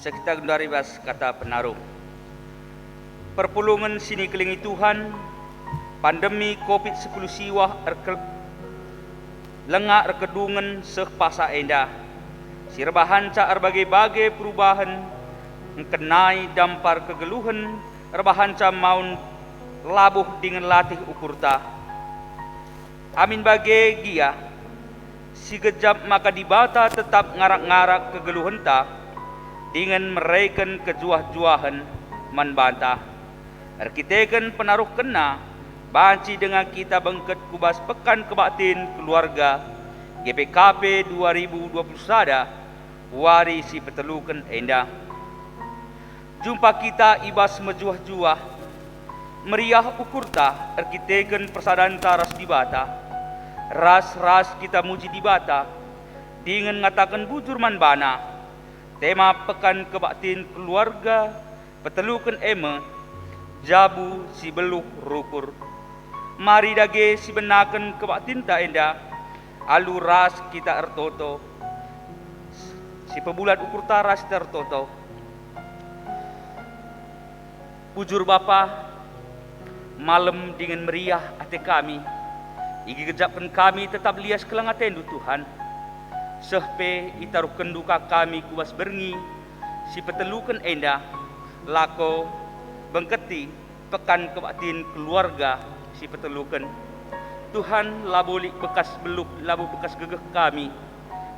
sekitar dari bas kata penaruh. Perpulungan sini kelingi Tuhan, pandemi COVID-19 siwah lengak rekedungan sekpasa endah. Sirbahan ca berbagai-bagai perubahan, kenai dampar kegeluhan, rebahan ca maun labuh dengan latih ukurta. Amin bagi gia, si gejap maka dibata tetap ngarak-ngarak kegeluhan ta, dengan meraikan kejuah-juahan manbantah. Arkiteken penaruh kena, banci dengan kita bengket kubas pekan kebaktin keluarga GPKP 2020 sada, wari si petelukan endah. Jumpa kita ibas mejuah-juah, meriah ukurta, arkiteken persadaan taras dibata, ras-ras kita muji dibata, dengan ngatakan bujur manbana. Tema pekan kebaktin keluarga, petelukan eme, jabu si beluh rukur. Mari dage si benakan kebaktin ta endah, alu ras kita ertoto, si pebulat ukur taras tertoto. Bujur Bapa, malam dengan meriah ate kami, igi gejapkan kami tetap lias kelang atendu Tuhan. Sehpe itaruh kenduka kami kubas berngi, si petelukan endah, lako bengketi pekan kebaktin keluarga si petelukan. Tuhan labolik bekas beluk labu bekas gegeh kami,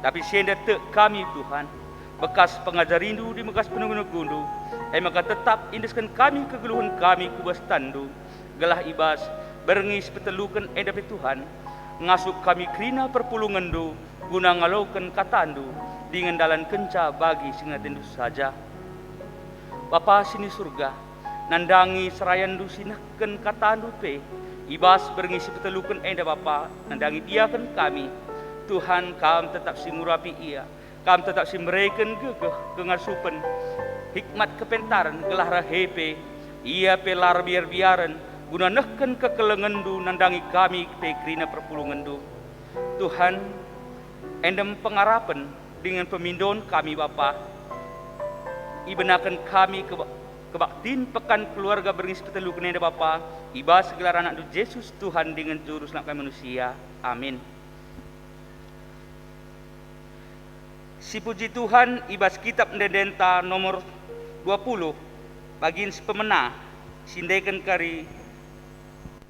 tapi senda te kami Tuhan, bekas pengajar rindu di bekas penunggu gundu, maka tetap indeskan kami kegeluhan kami kubas tandu, gelah ibas berengis petelukan endah Tuhan, ngasuk kami krina perpulungan du, guna ngalaukan katandu, dengan dalan kenca bagi singatendu saja. Bapa sini surga, nandangi serayandu sinahkan katandu pe, ibas berengisi petelukan endah Bapa, nandangi diakan kami. Tuhan kam tetap singurapi ia, kam tetap simreken gegeh kengasupen, hikmat kepentaran gelah rahepe, ia pelar biar-biaran, guna nehken kekelengendu nandangi kami pe krina perpulungandu. Tuhan, endem pengarapan dengan pemindon kami Bapa, ibenakan kami kebaktin pekan keluarga berengis petelukan endah Bapa, ibas gelar anak Yesus Tuhan dengan juru selamat kami manusia. Amin. Si puji Tuhan ibas kitab Ndendenta nomor 20 bagian pemena sindekan kari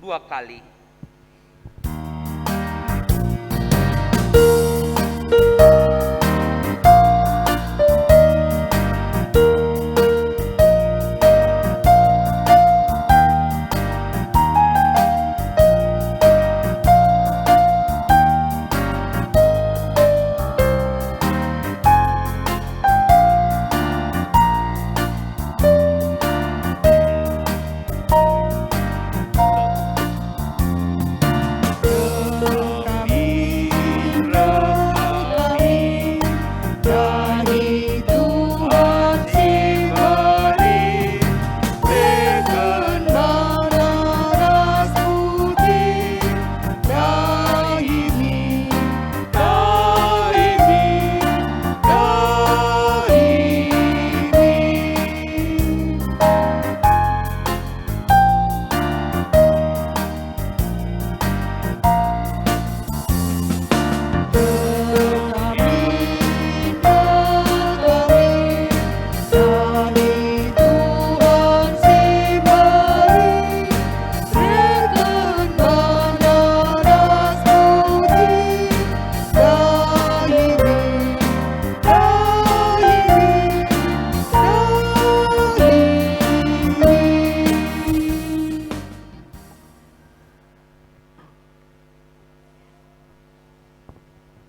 2 kali.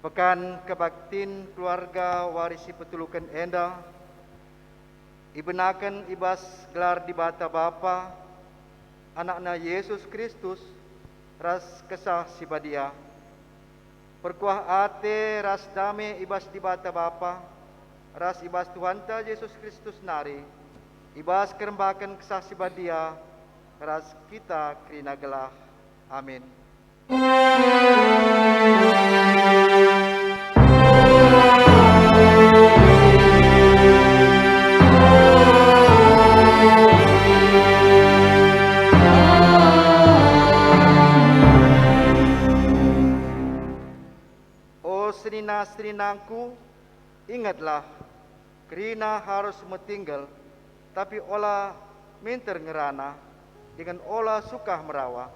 Pekan kebaktin keluarga warisi petelukan endah, ibenakan ibas gelar di bata Bapa, anakna Yesus Kristus, ras kesah sibadia. Perkuah ate ras dame ibas di bata Bapa, ras ibas Tuhanta Yesus Kristus nari, ibas kerembakan kesah sibadia, ras kita krina gelah. Amin. Ingatlah, kerina harus metinggal, tapi olah minter ngerana, dengan olah suka merawa.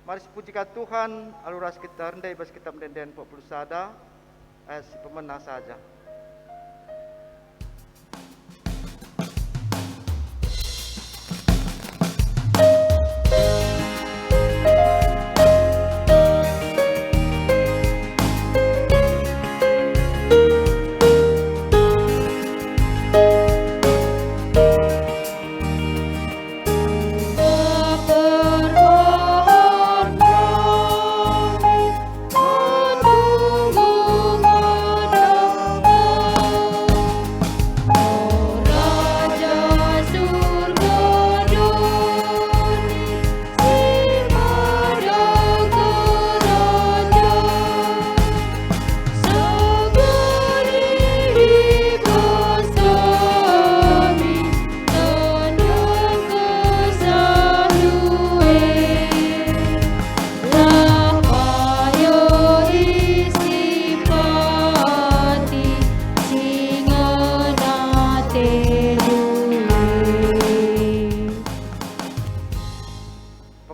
Mari pujikan Tuhan, aluras kita rendai bas kita mendenden 40 sada, ayat si pemenang saja.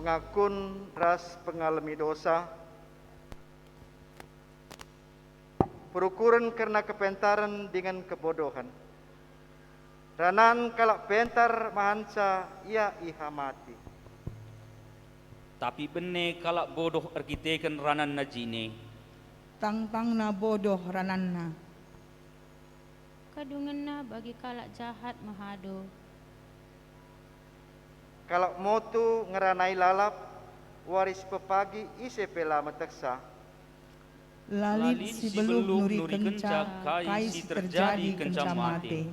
Pengakun ras pengalami dosa, perukuran karena kepentaran dengan kebodohan. Ranan kalak pentar mahansa ia iha mati. Tapi bene kalak bodoh arkiteken ranan najine. Tang-tang na bodoh rananna. Kadungan na bagi kalak jahat mahado. Kalak motu ngeranai lalap, waris pepagi ise pela meteksa. Lalit si beluk nuri kenca, kai si terjadi kenca mate.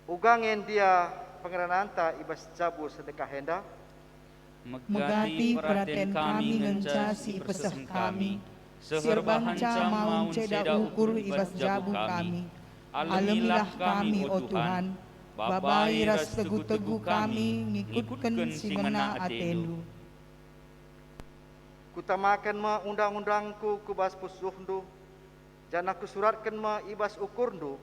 Ugangen dia pengerananta ibas jabu sedekah henda. Megati perhatian kami ngenca si pesah kami. Serbanca mau ceda ukur ibas jabu kami. Alamilah kami, o Tuhan. Babai ras tegu-tegu kami, ngikutkan si ngena atendu. Kutamakan ma undang-undangku kubas pusuhndu, jana kusuratkan ma ibas ukurndu,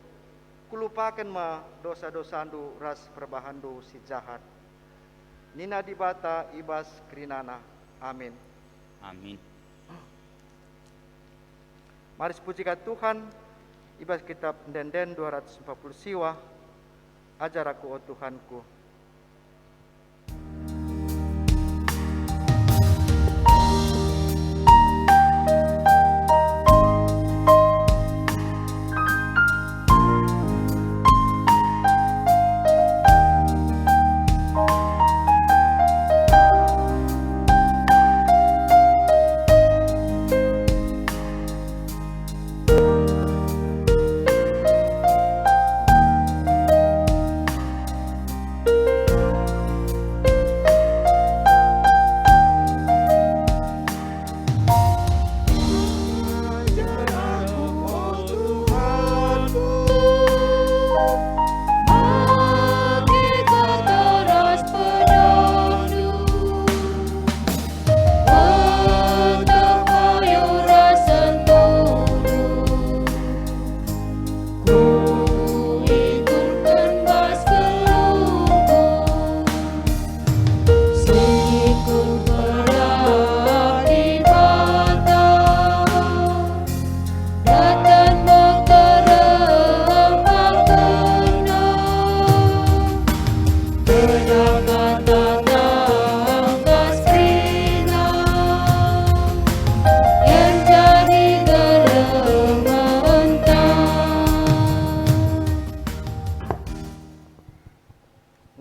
kulupakan ma dosa-dosandu ras perbahandu si jahat. Nina dibata ibas kerinana. Amin. Amin. Mari pujikan Tuhan, ibas kitab Denden 240 siwa, ajar aku, o Tuhanku.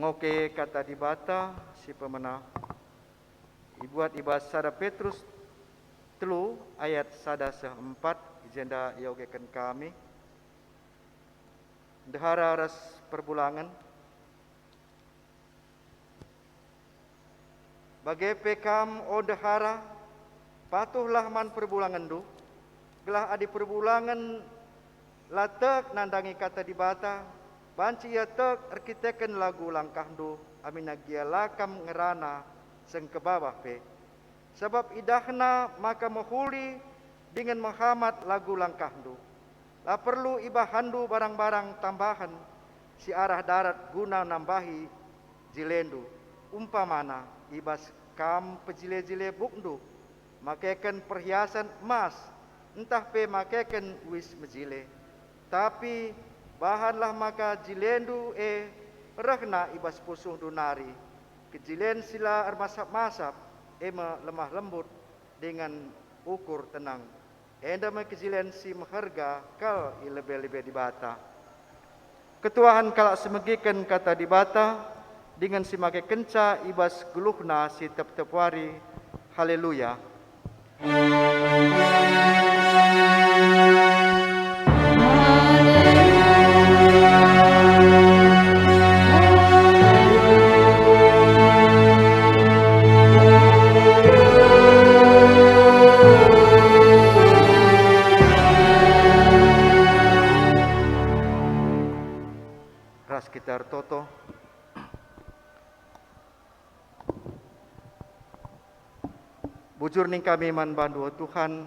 Ngoke kata dibata si pemenang. Ibuat ibas sada Petrus telu ayat sada seempat ijenda yogekan kami. Dehara ras perbulangan. Bagi pekam o dehara, patuhlah man perbulangan du. Gelah adi perbulangan latek nandangi kata dibata. Banci ia tek arkiteken lagu langkah du amina gia lakam ngerana seng ke bawah pe. Sebab idahna maka menghuli dengan menghamat lagu langkah du. lah perlu iba handu barang-barang tambahan si arah darat guna nambahi jilendu. Umpamana ibas kam pejile-jile bukdu makeken perhiasan emas, entah pe makeken wis mejile. Tapi bahanlah maka jilendu rehna ibas pusuh dunari. Kejilen sila ermasap-masap ema lemah lembut dengan ukur tenang. Enda kejilen si meharga kal ilebe-lebe di bata. Ketuahan kalak semegiken kata di bata dengan si make kenca ibas guluhna si tep-tepwari. Haleluya. Ras kita toto. Bujur ning kami man bandu Tuhan.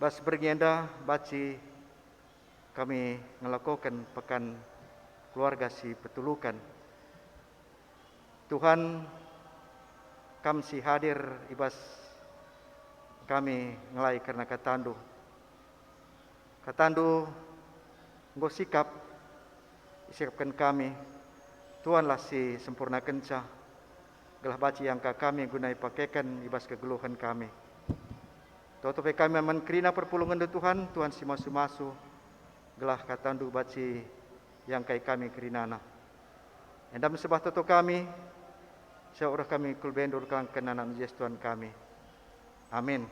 Bas bergenda baci kami ngelakukan pekan keluarga si petulukan. Tuhan kam si hadir ibas kami ngelai karena katandu. Katandu nggo sikapkan kami. Tuhanlah si sempurna kenca. Gelah baci yang kami gunai pakaikan ibas kegeluhan kami. Toto pe kami menkerina perpulungan Tuhan, Tuhan si masu-masu. Gelah katandu baci yang kami kerinana. Endam sebah toto kami, seorang kami kulbendur kang kenanan Yesus Tuhan kami. Amin.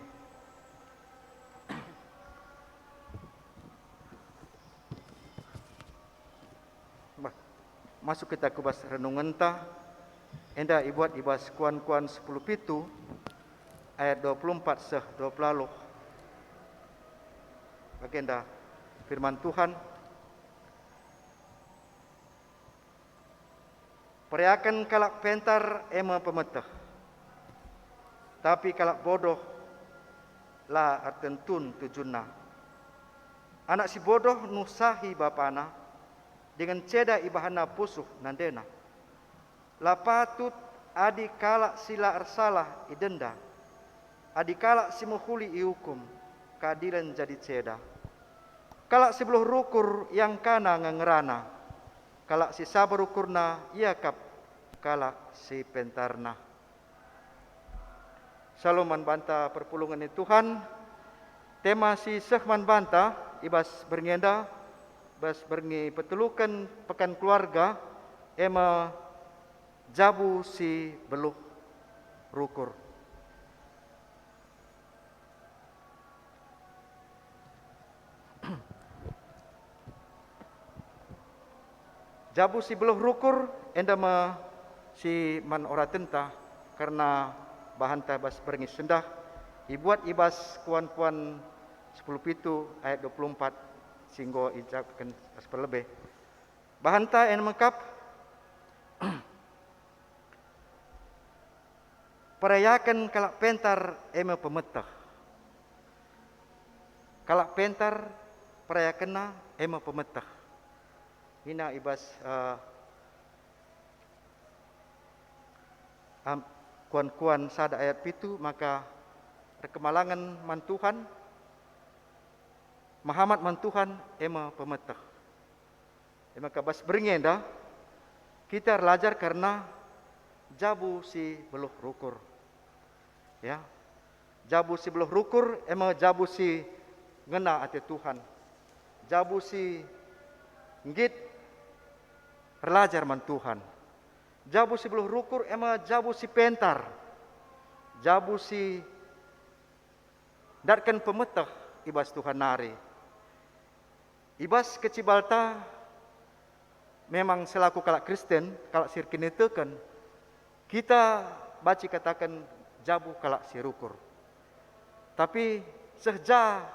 Masuk kita kubas renungan ta. Enda ibuat ibas kuan-kuan 10 pitu ayat 24 seh 20. Agenda firman Tuhan. Periakan kalak pentar ema pemeteh. Tapi kalak bodoh la artentun tujuna. Anak si bodoh nusahi bapana dengan ceda ibahana pusuh nandena. La patut adi kalak sila ersalah idenda. Adi kalak si muhuli iukum keadilan jadi ceda. Kalak si beluh rukur yang kana ngengerana. Kalak si sabar ukurna ia kap kalak si pentarna. Shalom banta perpulungan ni Tuhan. Tema si sehman banta ibas berngenda bas berngi petulukan pekan keluarga ema jabu si beluh rukur. Jabu si beluh rukur endama si man ora tenta karena bahan tabas berngi sendah ibuat ibas kuan-kuan 10 pitu ayat 24 singgo ijabkan asper lebih. Bahan ta en mengkap perayakan kalak pentar ema pemetah. Kalak pentar perayakanna ema pemetah. Hina ibas kuan-kuan sada ayat pitu maka rekemalangan mantuhan Muhammad mantuhan ema pemetah. Ema kabas beringenda kita belajar karena jabu si beluh rukur. Ya. Jabu si beluh rukur ema jabu si ngena ate Tuhan. Jabu si ngit belajar man Tuhan. Jabu si beluh rukur ema jabu si pentar. Jabu si datkan pemetah ibas Tuhan nari. Ibas kecibalta memang selaku kalak Kristen, kalak sirkin itu kan kita baca katakan jabu kalak si rukur. Tapi sehja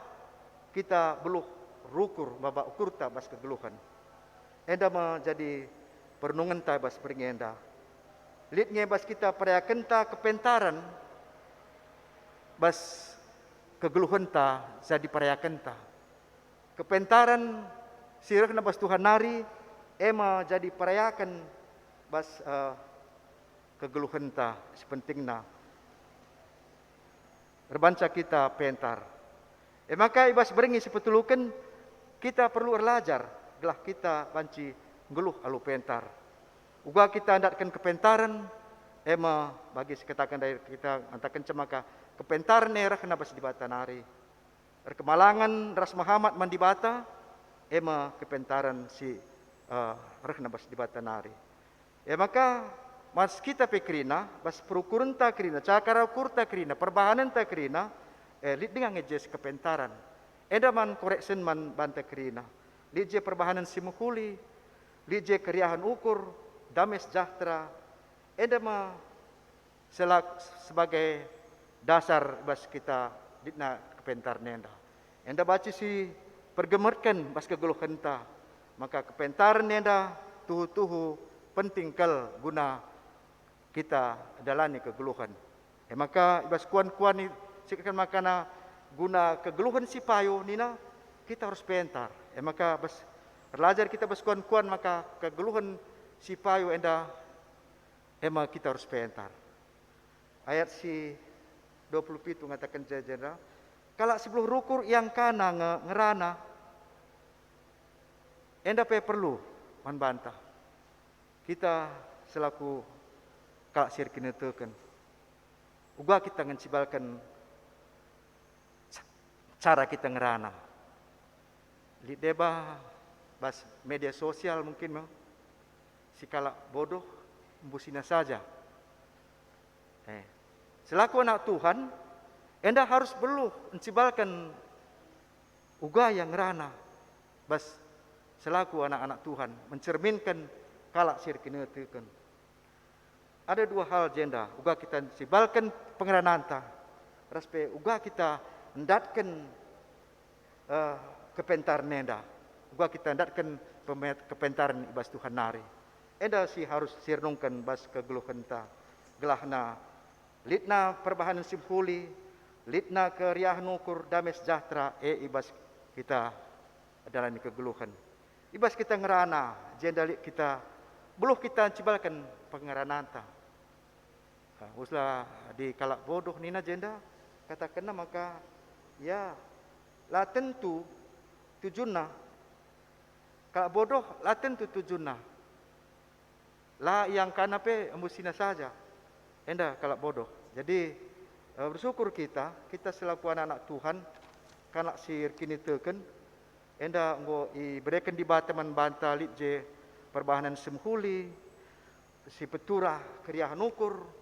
kita beluh rukur babak ukurta bas kegeluhan. Enda menjadi perenungan ta bas beringenda. Litnya bas kita perayakan ta kepentaran bas kegeluhan ta jadi perayakan ta. Kepentaran sirek na bas Tuhan nari ema jadi perayakan bas kegeluhan ta sepentingna rebanca kita pentar. Maka ibas berengi sepetulukan kita perlu belajar gelah kita banci ngeluh alu pentar. Uga kita andatkan kepentaran ema bagi sekatakan dari kita antakan cemaka kepentaran era kena bas dibata nari. Kemalangan ras Muhammad mandibata ema kepentaran si rehna bas dibata nari. Maka mas kita pekrina bas perukuran ta krina cakara kurta krina perbahanan ta krina lid dengan ngejes kepentaran. Edaman koreksen man banta krina. Lije perbahanan simuhuli, lije keriahan ukur, damai sejahtera. Edama sebagai dasar bas kita ditna kepentar nenda. Enda baca si pergemerkan bas kegeluhan ta. Maka kepentar nenda tuhu-tuhu penting kal guna kita dalani kegeluhan. Maka ibas kuan-kuan ni sikan makana guna kegeluhan si payo nina kita harus pentar. Maka bas belajar kita bas kuan-kuan maka kegeluhan si payo enda ema kita harus pentar. Ayat si 27 mengatakan jajara kalau sebelum rukur yang kana ngerana enda perlu manbantah. Kita selaku kalak sirkin teken uga kita ngancibalkan cara kita ngerana. Lideba bas media sosial mungkin si kalak bodoh embusina saja. Selaku anak Tuhan, enda harus perlu mencibalkan uga yang rana. Bas selaku anak-anak Tuhan mencerminkan kalak sirkineuteukeun. Ada dua hal jenda, uga kita cibalkan pengerananta. Raspe uga kita hendatkan kepentaran nenda. Uga kita hendatkan kepentaran ibas Tuhan nari. Enda si harus sirnungkan bas kegeluhan ta. Gelahna litna perbahanan simhuli, litna keriahan ukur damai sejahtera ibas kita adalah kegeluhan. Ibas kita ngerana, jenda kita beluh kita cibalkan pengerananta. Uslah di kalak bodoh nina jenda katakan maka ya lah tentu tujuanna kalak bodoh lah tentu tujuanna lah yang kanape embusina saja enda kalak bodoh. Jadi bersyukur kita selaku anak-anak Tuhan kalak sir kini teken enda nggo iberikan di bataman banta litje perbahanan semhuli si peturah keriahan ukur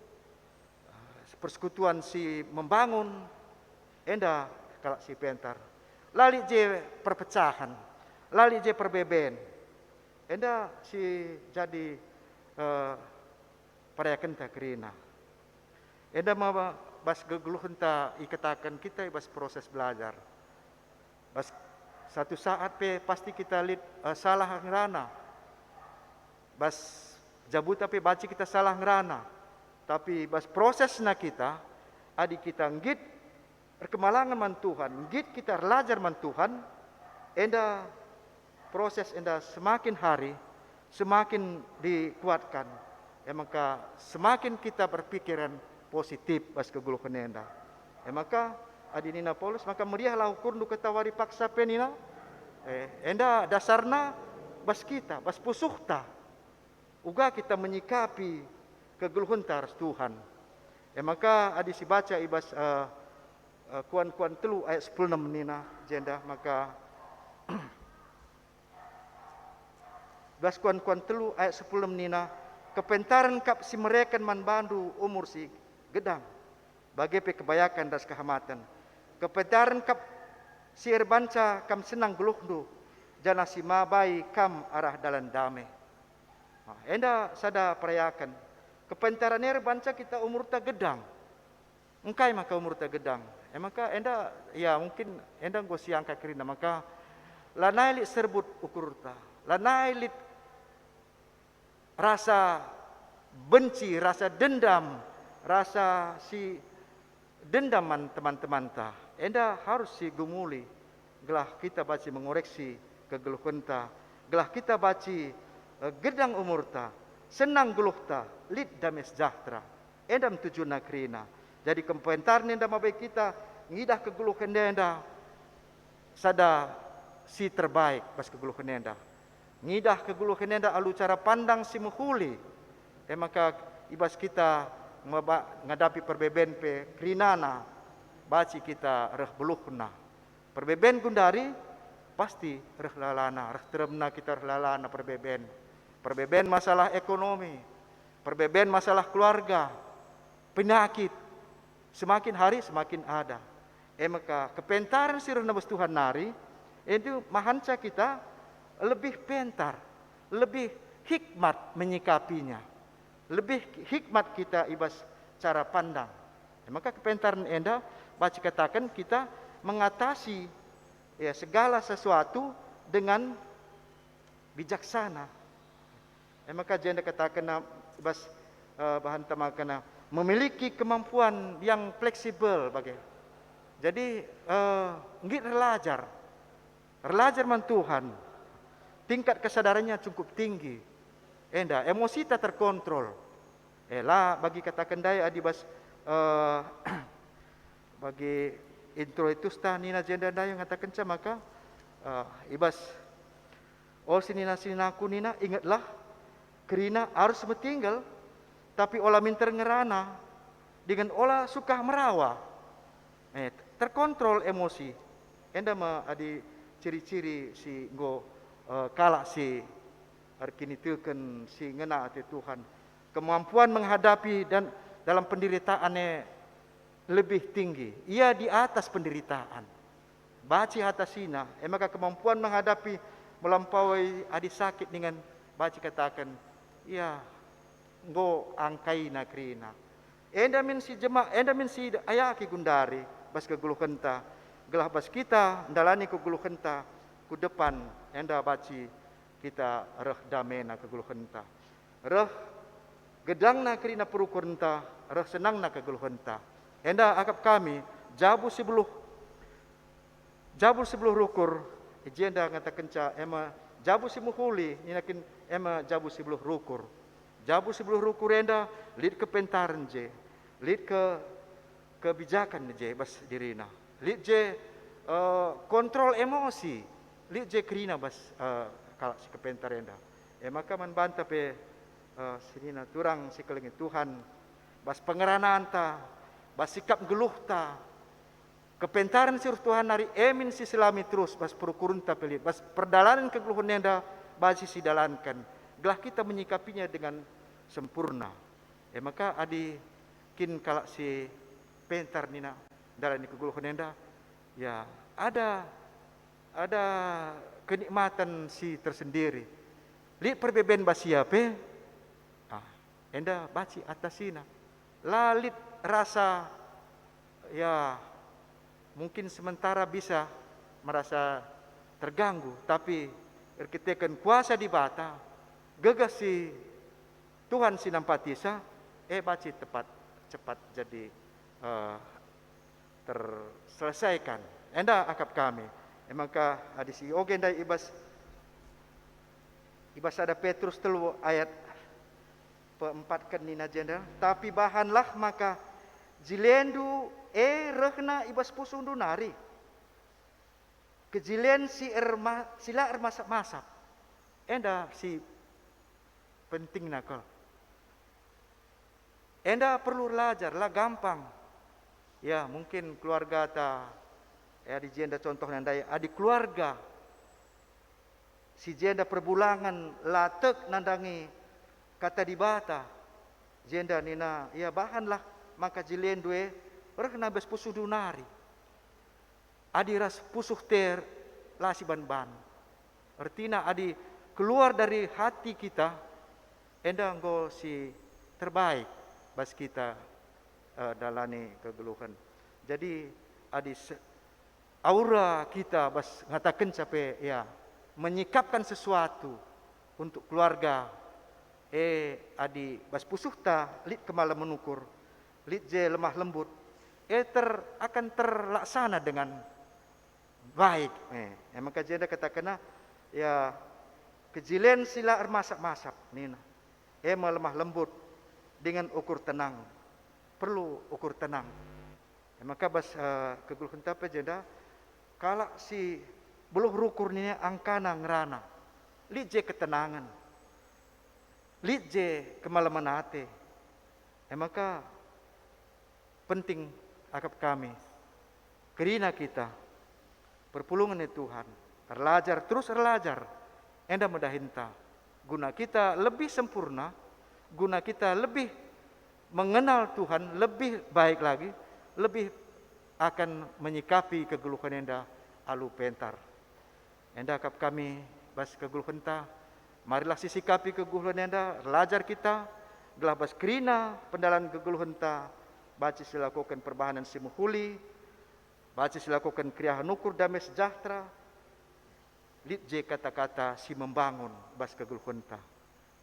persekutuan si membangun enda kalak si pentar lali je perpecahan lali je perbeben enda si jadi perayakan ta kerina enda ma bas gegeluhan ta ikatakan kita bas proses belajar bas satu saat pasti kita salah ngerana bas jabut tapi baca kita salah ngerana tapi bas prosesna kita adik kita ngit perkemalangan man Tuhan ngit kita belajar man Tuhan enda proses enda semakin hari semakin dikuatkan maka semakin kita berpikiran positif bas kegeluhan enda maka adinina Paulus maka meriahlah ukur nu ketawari paksa penina enda dasarna bas kita bas pusuhta uga kita menyikapi kegeluhan taras Tuhan. Maka adi si baca ibas kuan-kuan telu ayat 10 nina jenda maka bas kuan-kuan telu ayat 10 nina kepentaran kap si merekan man bandu umur si gedang bagi kebayakan das kehamatan kepentaran kap si erbanca kam senang geluhdu jana si mabai kam arah dalan damai. Enda sada perayakan kepentaran erbanca kita umur ta gedang engkai maka umur ta gedang maka enda ya mungkin enda go siang ka kerina maka lanai lit serbut ukur ta lanai lit rasa benci rasa dendam rasa si dendaman teman-teman ta enda harus si gumuli gelah kita baci mengoreksi kegeluh kenta, gelah kita baci gedang umurta, senang geluhta, lid damai sejahtera, endam tujuan nakrina. Jadi kepentar nenda mabai kita ngidah kegeluh nenda sada si terbaik pas kegeluh nenda. Ngidah kegeluh nenda alu cara pandang si muhuli. Maka ibas kita ngadapi perbeben pe krinana baci kita reh beluhna. Perbeben gundari pasti reh lalana, reh teremna kita reh lalana perbeben. Perbeben masalah ekonomi, perbeben masalah keluarga, penyakit. Semakin hari semakin ada. Maka kepentaran sirah nabas Tuhan nari itu mahanca kita lebih pentar, lebih hikmat menyikapinya, lebih hikmat kita ibas cara pandang. Maka kepentaran enda baca katakan kita mengatasi segala sesuatu dengan bijaksana. Maka janda katakan ibas bahan tamakana memiliki kemampuan yang fleksibel bagai. Jadi ngit relajar man Tuhan. Tingkat kesadarannya cukup tinggi. Enda emosi tak terkontrol. Lah bagi katakan daya adibas bagi intro itu sta nina jenda daya ngatakan ca maka ibas sinina aku nina ingatlah kerina harus metinggal tapi olah minter ngerana dengan olah suka merawa. Terkontrol emosi. Enda ma adi ciri-ciri si go kalak si arkini teukeun si ngena ati Tuhan. Kemampuan menghadapi dan dalam penderitaannya lebih tinggi. Ia di atas penderitaan. Baci atasina. Maka kemampuan menghadapi melampaui adi sakit dengan baci katakan, ya go angkai nakrina. Enda min si jema, enda min si ayaki gundari bas keguluh kenta. Gelah bas kita ndalani keguluh kenta ku depan enda baci kita reh damena keguluh kenta. Reh gedangna kerina perukur enta, reh senangna keguluh kenta. Enda akap kami jabu sebuluh rukur ejenda ngatakan ca ema jabu si muhuli ninakin ema jabu sebuluh rukur. Jabu sebuluh rukur enda lid kepentaran je, lid kebijakan je bas dirina. Lid je kontrol emosi, lid je kerina bas kalau si kepentar enda. Maka membantah pe sinina turang si kelengit Tuhan bas pengeranaan ta, bas sikap geluh ta. Kepentaran si Tuhan nari emin si selami terus bas perukurun ta pelit, bas perdalanan kegeluhan enda basi si dalankan. Gelah kita menyikapinya dengan sempurna. Maka adi kin kalak si pentar nina dalam kegeluhan enda, ya ada kenikmatan si tersendiri. Lihat perbeben basia pe, enda baci atasina. Lalit rasa ya mungkin sementara bisa merasa terganggu, tapi ketika kuasa di bata, gegas si Tuhan sinampatisa, baci cepat jadi terselesaikan. Enda akap kami. Maka adisi ogenda ibas ada Petrus 3 ayat 4 kan nina jenda. Tapi bahanlah maka jilendu rehna ibas pusundu nari. Kejilen sila masak. Enda si penting nakal. Enda perlu belajar lah gampang. Ya mungkin keluarga ta di jenda contoh nandai adik keluarga si jenda perbulangan latek nandangi kata di bata jenda nina ya bahanlah maka jilen due rehna bes pusuh dunari adi ras pusuh ter lasi ban artina adi keluar dari hati kita enda nggo si terbaik bas kita dalani kegeluhan. Jadi adi aura kita bas ngatakan capek ya menyikapkan sesuatu untuk keluarga adi bas pusuh ta lit kemala menukur lit je lemah lembut akan terlaksana dengan baik. Maka jenda katakan ya kejilen sila masak-masak nina. Lemah lembut dengan ukur tenang. Perlu ukur tenang. Maka bas keguluhan tapa jenda kalau si buluh rukur ni angkana ngerana. Lije ketenangan. Lije kemalaman hati. Maka penting akap kami. Kerina kita perpulungan Tuhan. Terlajar, terus terlajar. Enda medahinta. Guna kita lebih sempurna. Guna kita lebih mengenal Tuhan. Lebih baik lagi. Lebih akan menyikapi kegeluhan enda alu pentar. Enda akap kami bas kegeluhan ta. Marilah sisikapi kegeluhan enda. Terlajar kita. Gelah bas kerina pendalan kegeluhan ta. Baca silakukan perbahanan simuhuli. Baca silakukan kriya nukur damai sejahtera. Litje kata-kata si membangun bas keguluhan ta.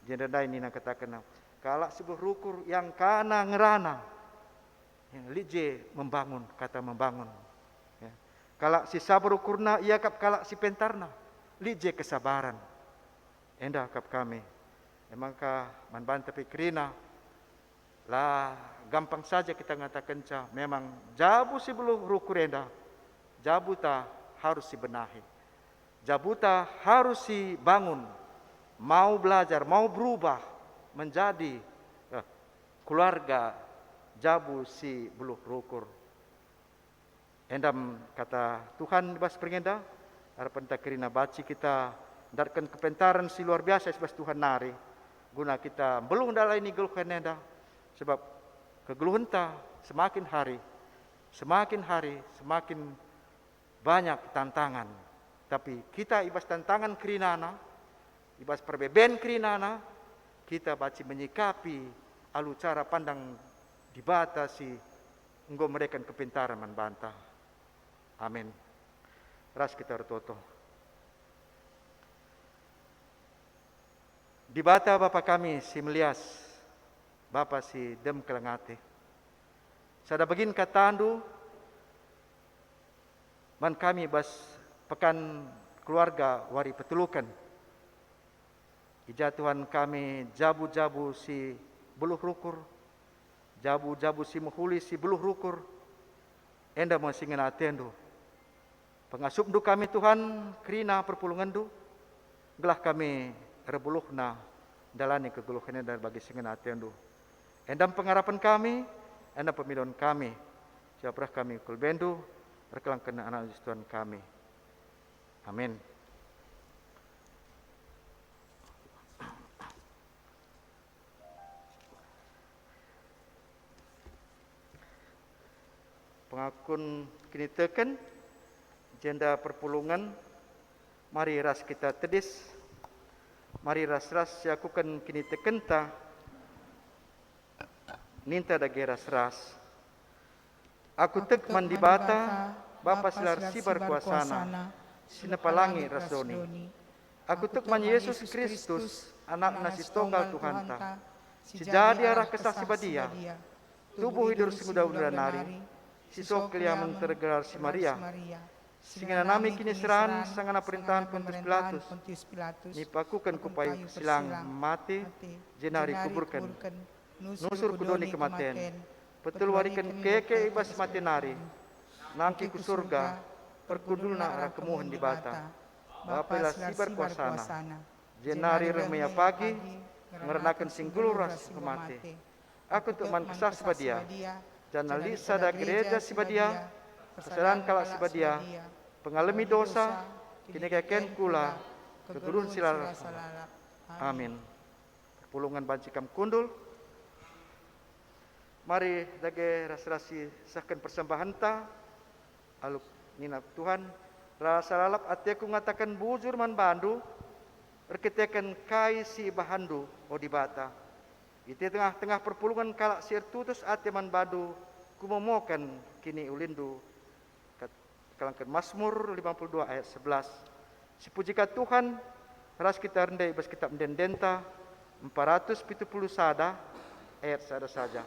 Jenda ini nak katakan kalau sebuah rukur yang kana ngerana. Litje membangun kata membangun. Kalau si sabar ukurna ia kap kalau si pentarna. Litje kesabaran. Endah kap kami. Emangkah manban tapi kerina lah gampang saja kita mengatakan memang jabu si belum rukurenda, jabuta harus dibenahi, jabuta harus dibangun, mau belajar, mau berubah menjadi keluarga jabu si belum rukur. Endam kata Tuhan bas pengenda, harapan tak kerina baci kita darkan kepentaran si luar biasa sebab Tuhan nari, guna kita belum dalai ni geluhan enda. Sebab kegeluhan ta semakin hari semakin banyak tantangan. Tapi kita ibas tantangan kerinana, ibas perbeben kerinana, kita baci menyikapi alu cara pandang dibatasi engkau mereka kepintaran membantah. Amin. Ras kita bertoto. Dibata Bapa kami si Melias, Bapa si dem kelengate. Sada begin katandu man kami bas pekan keluarga wari petulukan. Ijatuhan kami jabu-jabu si buluh rukur. Jabu-jabu si muhuli si buluh rukur. Enda masingin atendu. Pengasupdu kami Tuhan kerina perpulungan du. Gelah kami rebuluhna dalani keguluhannya dari bagi singin atendu. Endam pengharapan kami, endam pemilihan kami. Siapapun kami kulbendu, rekelang kena anak Tuhan kami. Amin. Pengakun kini teken, jenda perpulungan, mari ras kita tedis, mari ras-ras siakukan kini teken ta, ninta da geras-ras. Aku tek mandibata, Bapa silar sibar kuasana, sinapalangi rasdoni. Aku tek man Yesus Kristus, anak nasi tunggal Tuhan ta. Sejadi arah kesaksi badia, tubuh hidur semudah undang nari, sisok keliaman tergelar si Maria. Singana nami kini seran sangana perintahan Pontius Pilatus. Nipakukan kupayu silang mati, jenari kuburkan. Nusur kudoni kematian. Betul warikan keke ibas mati nari. Nangki ku surga, perkudulna arah kemuhan di bata. Bapalah sibar kuasana. Jenari remia pagi, ngerenakan singgulu ras kemati. Aku teman kesah sebadia. Jangan lisa da gereja sebadia. Kesalahan kalak sebadia. Pengalami dosa, kini keken kula. Kegurun silar. Amin. Perpulungan bancikam kundul. Mari dage ras-rasi sahkan persembahan ta. Aluk nina Tuhan. Rasa lalap atiaku ngatakan bujur man bandu. Berkitekan kai si bahandu o dibata. Itu tengah-tengah perpulungan kalak sir tutus ati man badu. Kumomokan kini ulindu. Kalangkan Mazmur 52 ayat 11. Si pujikan Tuhan. Ras kita rendai bas kitab mendendenta. 470 sada ayat sada saja.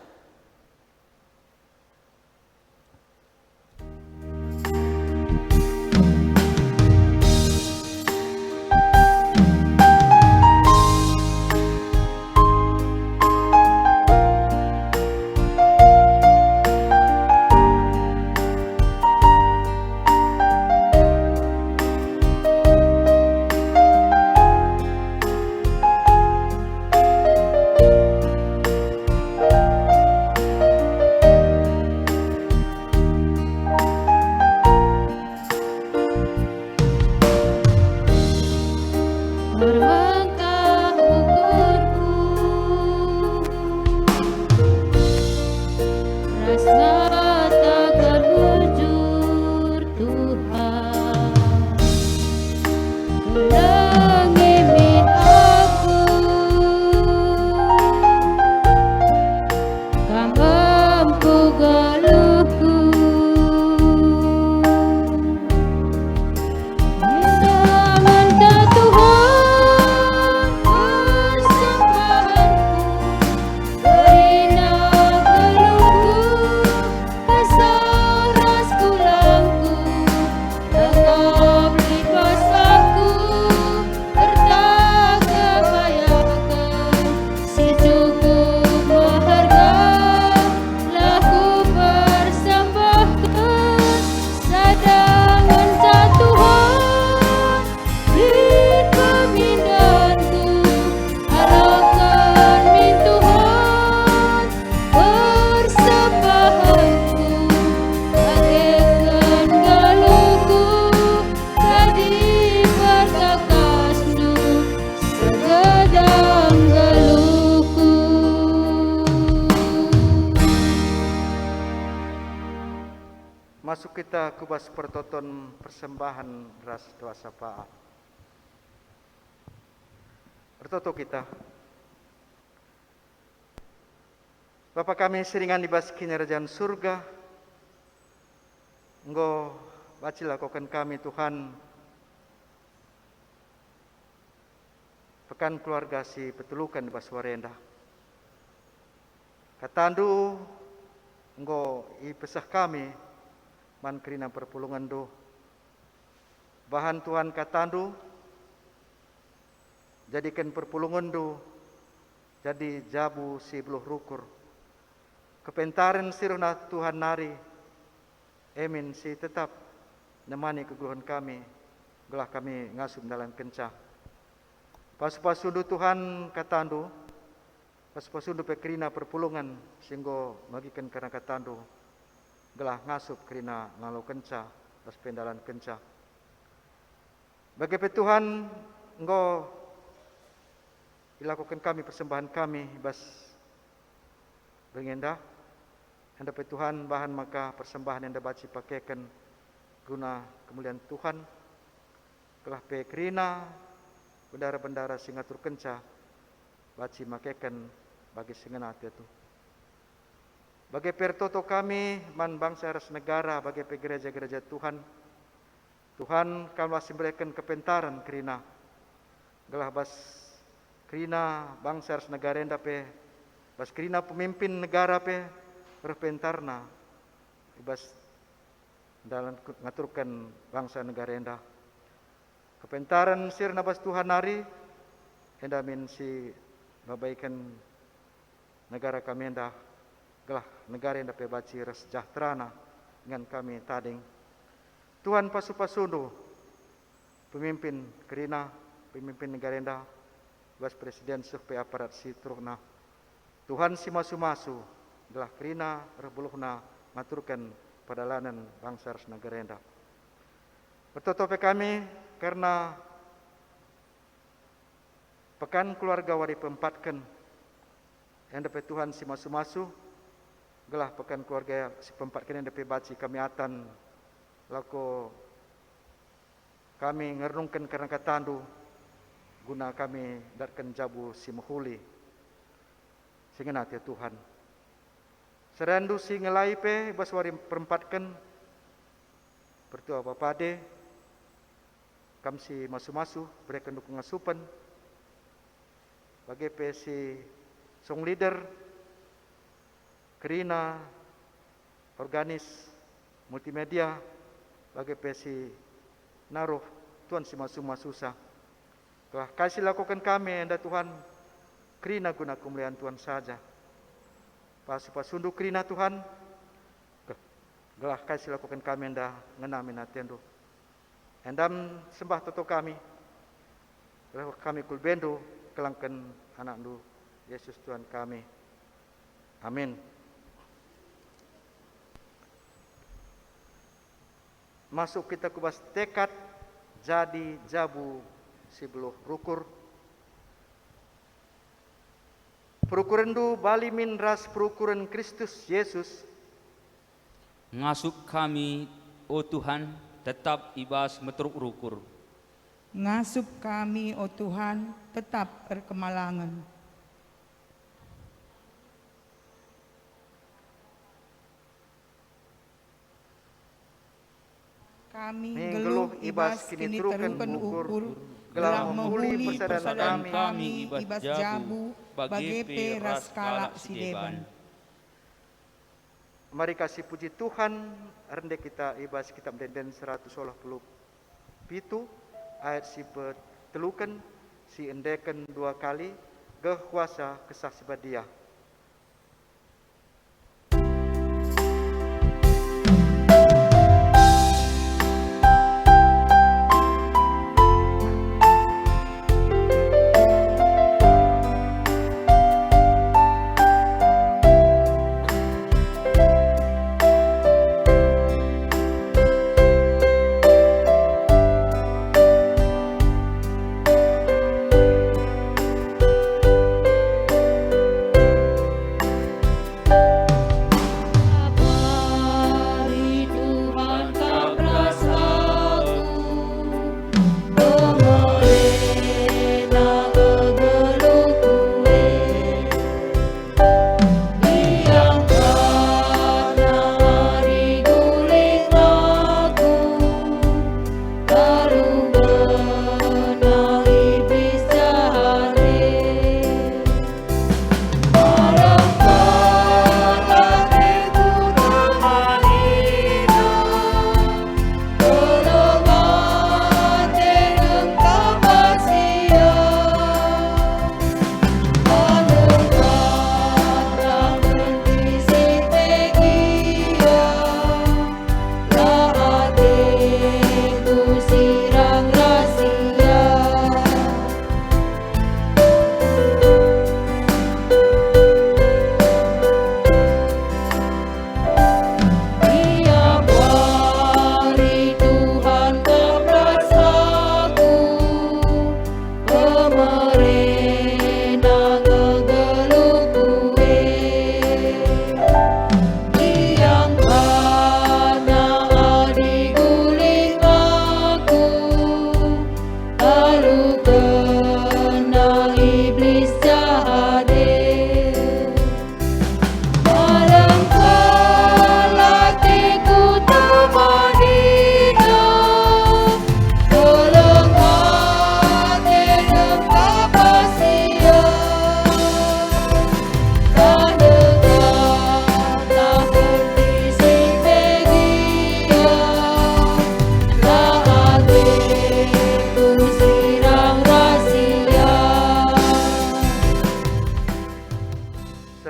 Lengimin aku Kam empu geluhku Minta Tuhan persembahanku Kerina geluhku Kasar ras kulangku Tegap lipas aku Tertaga bayangkan Si cukup berharga Lah ku persembahkan Sadang minta Tuhan Beri pemindahanku Alakan min Tuhan Persembahanku Bagaikan galuhku Tadi perkakasmu Segedang galuhku Masuk kita kubas pertoton persembahan ras doa syafaat. Bertoto kita. Bapa kami seringan dibas kinarjaan surga. Engkau baci lakukan kami Tuhan. Pekan keluarga si petulukan di Baswarenda. Katandu engkau ipesah kami man kerina perpulungan do. Bahan Tuhan katandu jadikan perpulungan do jadi jabu si beluh rukur. Kepentaran siruna Tuhan nari. Emin si tetap nemani kegeluhan kami. Gelah kami ngasuh dalam kencah. Pas-pasundu Tuhan katandu. Pas-pasundu pekerina perpulungan. Singgo magikan karena katandu. Gelah ngasup kerina lalu kencah. Pas pendalan kencah. Bagi Tuhan engkau dilakukan kami persembahan kami bas bengendah. Hendak Tuhan bahan maka persembahan yang dapat dipakaikan guna kemuliaan Tuhan. Kelah pekerina bendara-bendara singatur kencah baci makaikan bagi singenat itu. Bagi pertoto kami man bangsa ras negara bagi gereja-gereja Tuhan. Tuhan kami masih berikan kepentaran kerina. Gelah bas kerina bangsa ras negara endape bas kerina pemimpin negara pe berpentarna bas dalam ngaturkan bangsa negara endah. Kepentaran sirna bas Tuhan nari endah min si babaikan negara kami endah. Gelah negara endah pe baci ras sejahterana dengan kami tading. Tuhan pasu-pasundu pemimpin kerina pemimpin negara endah bas presiden suh aparat si trukna. Tuhan si masu-masu gelah kerina rebuluhna maturkan padalanan bangsa ras negara endah. Bertotope kami karena pekan keluarga wari pempatkan yang dapat Tuhan si masu-masu gelah pekan keluarga si pempatkan yang dapat baci kami atan lako kami ngernungkan karena katandu guna kami datkan jabu si mahuli singenat ya Tuhan. Serandu si ngelai pe baswari perempatkan bertua bapade kam si masu-masu berikan dukungan supan bagi pe si song leader kerina organis multimedia bagi pe si naruh Tuhan si masu-masu sah. Telah kasih lakukan kami anda Tuhan kerina guna kemuliaan Tuhan saja. Pasu-pasundu kerina Tuhan gelah kasih lakukan kami anda ngenamin atendo. Endam sembah toto kami. Gelah kami kulbendo kelangkan anak du Yesus Tuhan kami. Amin. Masuk kita kubas tekad jadi jabu si beluh rukur. Perukurandu bali min ras perukuran Kristus Yesus. Ngasup kami, oh Tuhan, tetap ibas meteruk rukur. Ngasup kami, oh Tuhan, tetap berkemalangan. Kami geluh ibas kini teruken ukur, gelah menghuli persaudaraan kami ibas jabu, bagepe ras kalak sideban. Mari kasih puji Tuhan, rende kita ibas kitab Denden 127 ayat si teluken si endeken 2 kali geh kuasa kesah sibadia.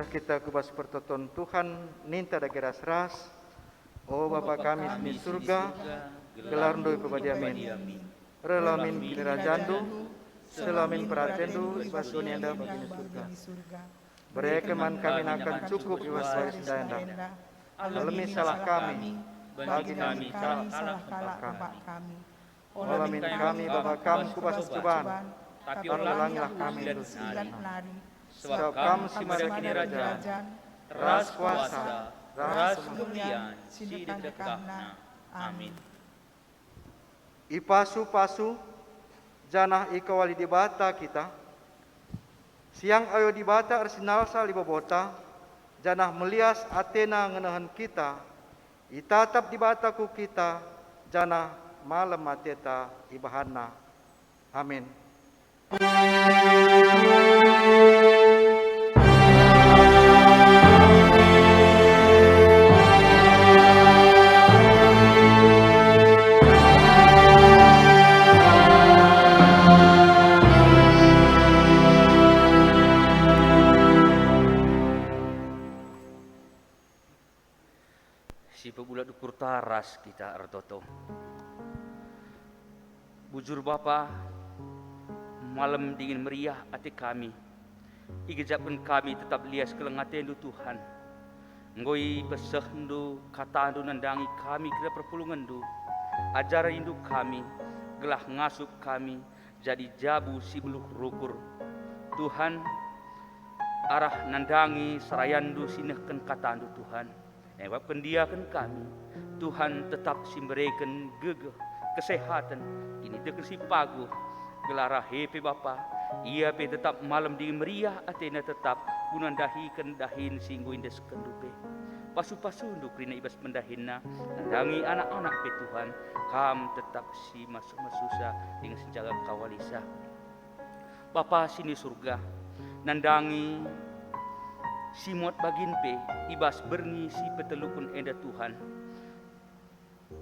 Kita kubas pertoton Tuhan ninta dageras ras. Oh Bapa kami di surga, gelar doi pebadiamin. Relamin kini rajandu, selamin peratendu ibas dunia bagi surga. Berekeman kami akan cukup ibas baris dayanda. Alami salah kami, bagi kami salah kami. Olamin kami Bapa kami kubas cobaan, tapi ulangilah kami dosa. Sebab kamu si kini raja, ras kuasa, ras kemuliaan, si dekahna. Amin. Ipasu-pasu, janah ikawali dibata kita. Siang ayo dibata arsinalsa libobota, janah melias Athena ngenahan kita. Itatap dibataku kita, janah malam mateta ibahana. Amin. Si pebulat dukur taras kita artoto. Bujur Bapa, malam dingin meriah hati kami. Igejapkan kami tetap lias kelengatendu Tuhan. Ngoi pesehdu katandu nandangi kami kira perpulungandu. Ajar rindu kami, gelah ngasup kami, jadi jabu si beluh rukur. Tuhan, arah nandangi serayandu sinehken katandu Tuhan. Sebab pendiakan kami, Tuhan tetap simberikan gegeh kesehatan, kini deken si pagu, gelara hepe Bapa, ia pe tetap malam di meriah atena tetap gunandahikan dahin singgu indes kendupe. Pasu-pasu untuk rina ibas mendahinna, nandangi anak-anak pe Tuhan, kam tetap si masuk-masusa dengan senjaga kawalisa. Bapa sini surga, nandangi si muat bagin pe ibas berni si petelukun enda Tuhan.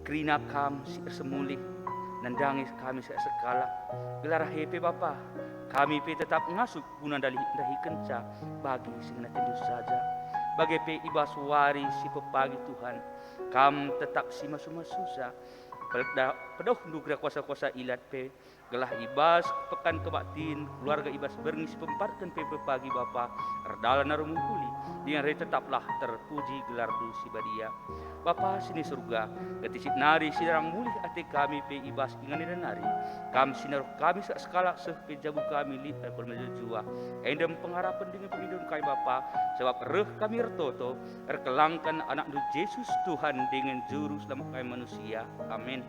Krina kam si semulih, nandangi kami sekala. Gelar hepe Bapa, kami pe tetap ngasuk guna dahi kenca bagi singna tendus saja. Bagai pe ibas wari si pepagi Tuhan, kam tetap si masu-masusa. Pedoh nugra kuasa-kuasa ilat pe, gelah ibas pekan kebaktin, keluarga ibas berngis pemparkan pe pepagi Bapa, erdala narumungkuli, dengan re tetaplah terpuji gelar du si badia. Bapa sini surga, ketisik nari sidarang mulih ate kami pe ibas ingani dan nari, kam sinaruh kami sekala seh pe jabu kami li jua. Endem pengharapan dengan penghidupan kami Bapa, sebab reh kami ertoto, erkelangkan anak du Yesus Tuhan dengan juru selamat kami manusia. Amin.